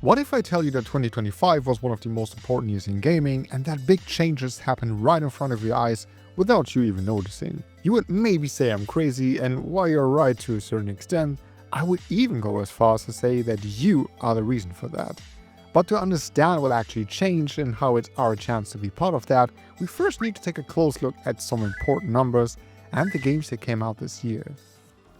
What if I tell you that 2025 was one of the most important years in gaming and that big changes happened right in front of your eyes without you even noticing? You would maybe say I'm crazy, and while you're right to a certain extent, I would even go as far as to say that you are the reason for that. But to understand what actually changed and how it's our chance to be part of that, we first need to take a close look at some important numbers and the games that came out this year.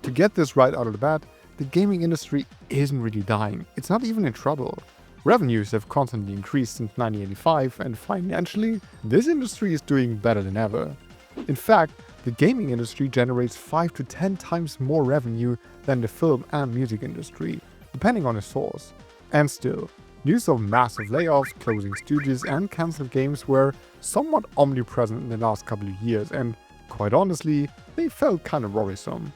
To get this right out of the bat, the gaming industry isn't really dying. It's not even in trouble. Revenues have constantly increased since 1985, and financially, this industry is doing better than ever. In fact, the gaming industry generates 5 to 10 times more revenue than the film and music industry, depending on the source. And still, news of massive layoffs, closing studios, and cancelled games were somewhat omnipresent in the last couple of years, and quite honestly, they felt kind of worrisome.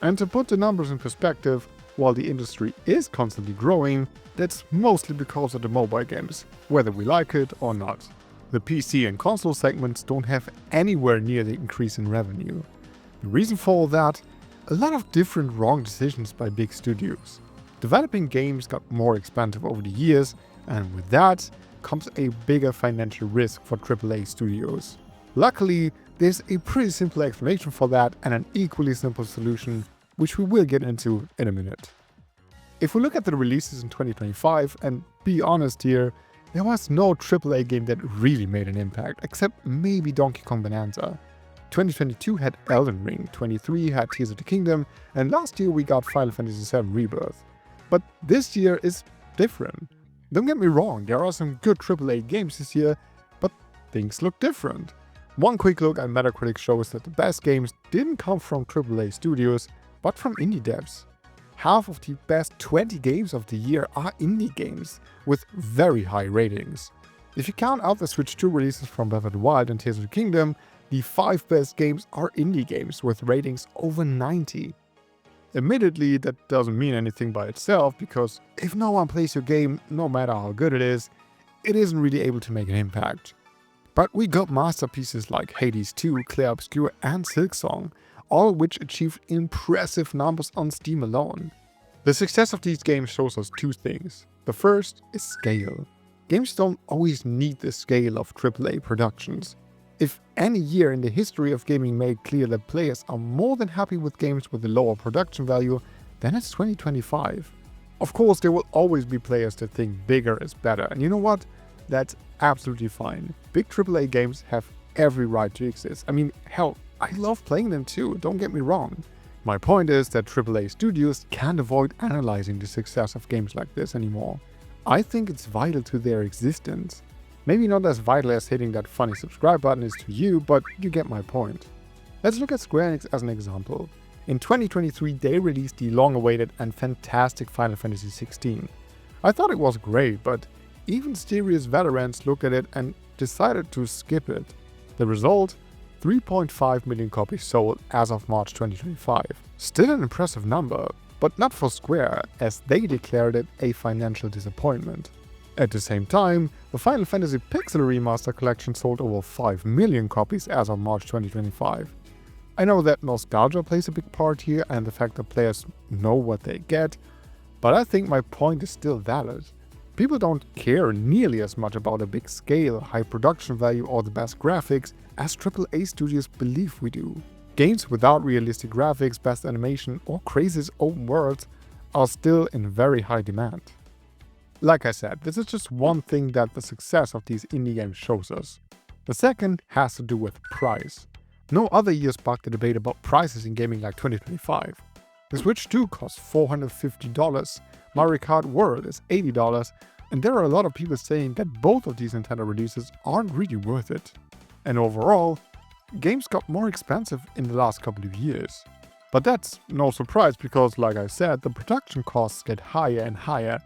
And to put the numbers in perspective, while the industry is constantly growing, that's mostly because of the mobile games, whether we like it or not. The PC and console segments don't have anywhere near the increase in revenue. The reason for all that? A lot of different wrong decisions by big studios. Developing games got more expensive over the years, and with that comes a bigger financial risk for AAA studios. Luckily, there's a pretty simple explanation for that and an equally simple solution, which we will get into in a minute. If we look at the releases in 2025, and be honest here, there was no AAA game that really made an impact, except maybe Donkey Kong Bonanza. 2022 had Elden Ring, 23 had Tears of the Kingdom, and last year we got Final Fantasy VII Rebirth. But this year is different. Don't get me wrong, there are some good AAA games this year, but things look different. One quick look at Metacritic shows that the best games didn't come from AAA studios, but from indie devs. Half of the best 20 games of the year are indie games, with very high ratings. If you count out the Switch 2 releases from Breath of the Wild and Tears of the Kingdom, the 5 best games are indie games with ratings over 90. Admittedly, that doesn't mean anything by itself, because if no one plays your game, no matter how good it isn't really able to make an impact. But we got masterpieces like Hades 2, Clair Obscur, and Silksong, all of which achieved impressive numbers on Steam alone. The success of these games shows us two things. The first is scale. Games don't always need the scale of AAA productions. If any year in the history of gaming made clear that players are more than happy with games with a lower production value, then it's 2025. Of course, there will always be players that think bigger is better, and you know what? That's absolutely fine. Big AAA games have every right to exist. I mean, hell, I love playing them too, don't get me wrong. My point is that AAA studios can't avoid analyzing the success of games like this anymore. I think it's vital to their existence. Maybe not as vital as hitting that funny subscribe button is to you, but you get my point. Let's look at Square Enix as an example. In 2023, they released the long-awaited and fantastic Final Fantasy XVI. I thought it was great, but even serious veterans looked at it and decided to skip it. The result? 3.5 million copies sold as of March 2025. Still an impressive number, but not for Square, as they declared it a financial disappointment. At the same time, the Final Fantasy Pixel Remaster Collection sold over 5 million copies as of March 2025. I know that nostalgia plays a big part here and the fact that players know what they get, but I think my point is still valid. People don't care nearly as much about a big scale, high production value or the best graphics as AAA studios believe we do. Games without realistic graphics, best animation or craziest open worlds are still in very high demand. Like I said, this is just one thing that the success of these indie games shows us. The second has to do with price. No other year sparked the debate about prices in gaming like 2025. The Switch 2 costs $450, Mario Kart World is $80, and there are a lot of people saying that both of these Nintendo releases aren't really worth it. And overall, games got more expensive in the last couple of years. But that's no surprise because, like I said, the production costs get higher and higher,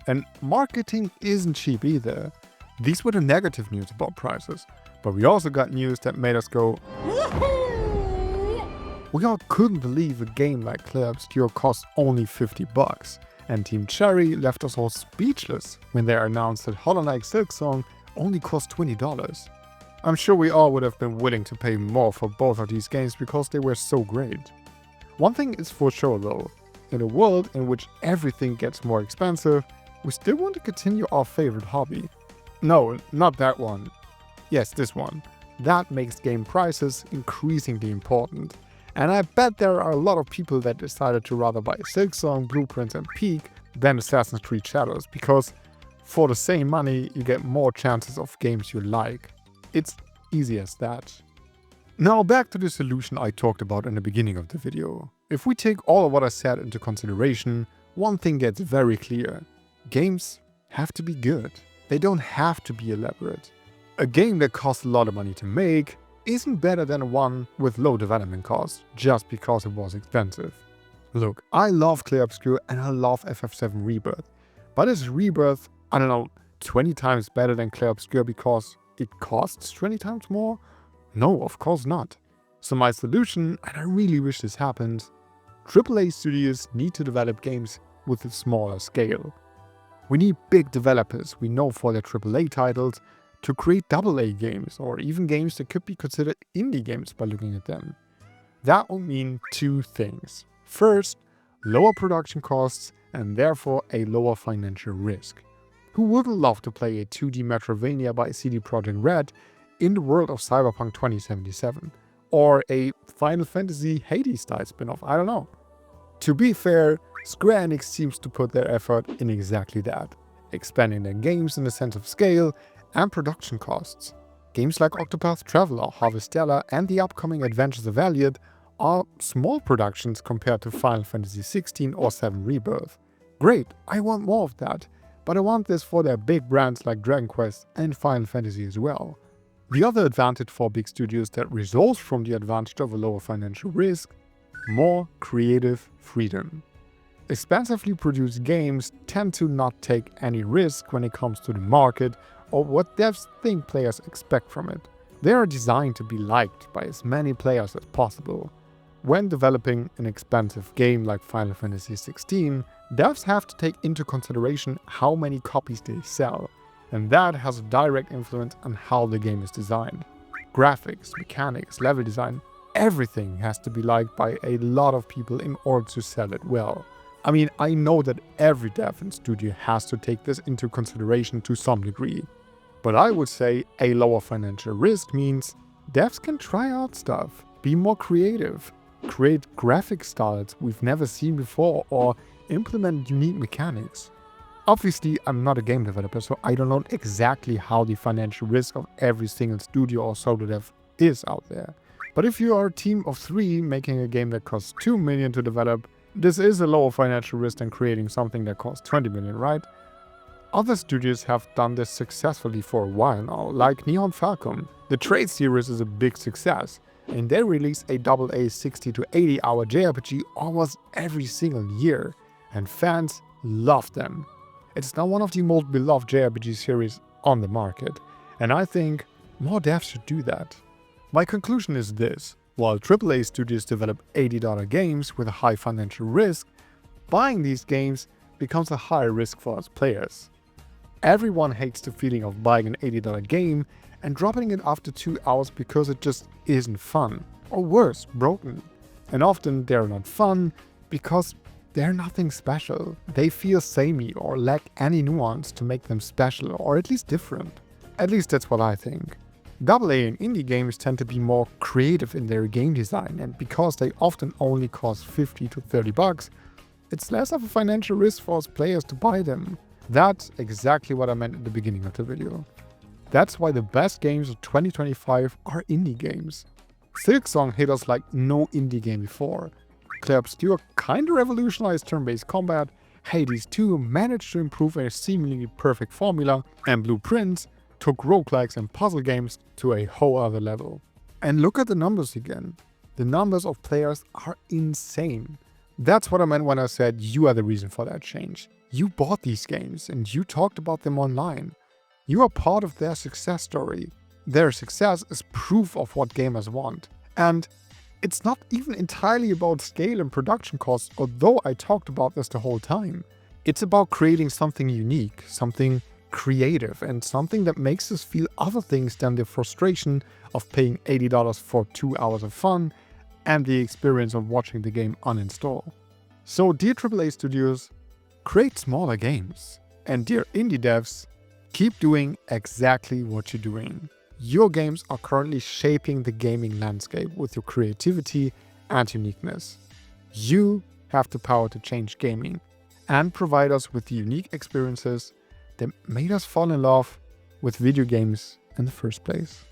and marketing isn't cheap either. These were the negative news about prices, but we also got news that made us go, we all couldn't believe a game like Clair Obscur cost only $50, and Team Cherry left us all speechless when they announced that Hollow Knight Silksong only cost $20. I'm sure we all would have been willing to pay more for both of these games because they were so great. One thing is for sure though, in a world in which everything gets more expensive, We still want to continue our favorite hobby. No, not that one. Yes, this one. That makes game prices increasingly important. And I bet there are a lot of people that decided to rather buy Silksong, Blueprints and Peak than Assassin's Creed Shadows, because for the same money you get more chances of games you like. It's easy as that. Now back to the solution I talked about in the beginning of the video. If we take all of what I said into consideration, one thing gets very clear. Games have to be good. They don't have to be elaborate. A game that costs a lot of money to make isn't better than one with low development costs just because it was expensive. Look, I love Clear Obscure and I love FF7 Rebirth, but is Rebirth, I don't know, 20 times better than Clear Obscure because it costs 20 times more? No, of course not. So my solution, and I really wish this happened, AAA studios need to develop games with a smaller scale. We need big developers we know for their AAA titles to create AA games, or even games that could be considered indie games by looking at them. That will mean two things. First, lower production costs and therefore a lower financial risk. Who wouldn't love to play a 2D Metroidvania by CD Projekt Red in the world of Cyberpunk 2077? Or a Final Fantasy Hades-style spin-off, I don't know. To be fair, Square Enix seems to put their effort in exactly that, expanding their games in the sense of scale and production costs. Games like Octopath Traveler, Harvestella and the upcoming Adventures of Elliot are small productions compared to Final Fantasy XVI or 7 Rebirth. Great, I want more of that, but I want this for their big brands like Dragon Quest and Final Fantasy as well. The other advantage for big studios that results from the advantage of a lower financial risk: more creative freedom. Expensively produced games tend to not take any risk when it comes to the market or what devs think players expect from it. They are designed to be liked by as many players as possible. When developing an expensive game like Final Fantasy XVI, devs have to take into consideration how many copies they sell, and that has a direct influence on how the game is designed. Graphics, mechanics, level design, everything has to be liked by a lot of people in order to sell it well. I mean, I know that every dev and studio has to take this into consideration to some degree. But I would say a lower financial risk means devs can try out stuff, be more creative, create graphic styles we've never seen before, or implement unique mechanics. Obviously, I'm not a game developer, so I don't know exactly how the financial risk of every single studio or solo dev is out there. But if you are a team of 3 making a game that costs 2 million to develop, this is a lower financial risk than creating something that costs 20 million, right? Other studios have done this successfully for a while now, like Neon Falcon. The Trade series is a big success, and they release a AA 60 to 80 hour JRPG almost every single year, and fans love them. It's now one of the most beloved JRPG series on the market, and I think more devs should do that. My conclusion is this: while AAA studios develop $80 games with a high financial risk, buying these games becomes a higher risk for us players. Everyone hates the feeling of buying an $80 game and dropping it after 2 hours because it just isn't fun, or worse, broken. And often they're not fun because they're nothing special. They feel samey or lack any nuance to make them special, or at least different. At least that's what I think. AA and indie games tend to be more creative in their game design, and because they often only cost $50 to $30, it's less of a financial risk for us players to buy them. That's exactly what I meant at the beginning of the video. That's why the best games of 2025 are indie games. Silksong hit us like no indie game before. Clear Obscure kinda revolutionized turn-based combat, Hades 2 managed to improve a seemingly perfect formula, and Blueprints took roguelikes and puzzle games to a whole other level. And look at the numbers again. The numbers of players are insane. That's what I meant when I said you are the reason for that change. You bought these games and you talked about them online. You are part of their success story. Their success is proof of what gamers want. And it's not even entirely about scale and production costs, although I talked about this the whole time. It's about creating something unique, something creative, and something that makes us feel other things than the frustration of paying $80 for 2 hours of fun and the experience of watching the game uninstall. So dear AAA studios, create smaller games. And dear indie devs, keep doing exactly what you're doing. Your games are currently shaping the gaming landscape with your creativity and uniqueness. You have the power to change gaming and provide us with the unique experiences that made us fall in love with video games in the first place.